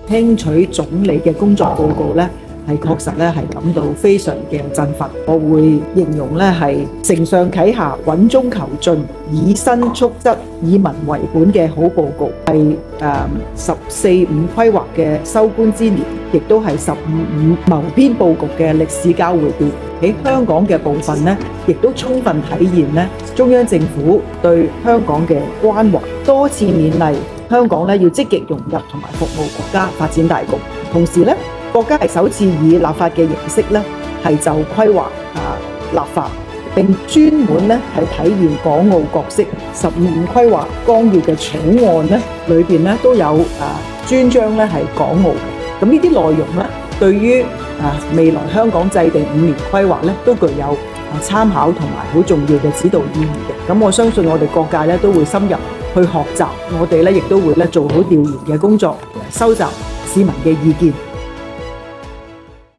聽取總理嘅工作報告咧，係確實咧係感到非常嘅振奮。我會形容咧係承上啟下、穩中求進、以身促質、以民為本嘅好報告。係十四五規劃嘅收官之年，亦都係十五五謀篇佈局嘅歷史交匯點。喺香港嘅部分咧，亦都充分體現咧中央政府對香港嘅關懷，多次勉勵香港咧要積極融入同埋服務國家發展大局。同時咧，國家係首次以立法嘅形式咧係就規劃立法，並專門咧係體現港澳角色。十五五規劃綱要嘅草案咧裏邊咧都有專章咧係港澳嘅。咁呢啲內容咧對於未來香港制定5年規劃咧都具有參考同埋好重要嘅指導意義嘅。咁我相信我哋各界咧都會深入去學習，我哋咧亦都會咧做好調研嘅工作，收集市民嘅意見。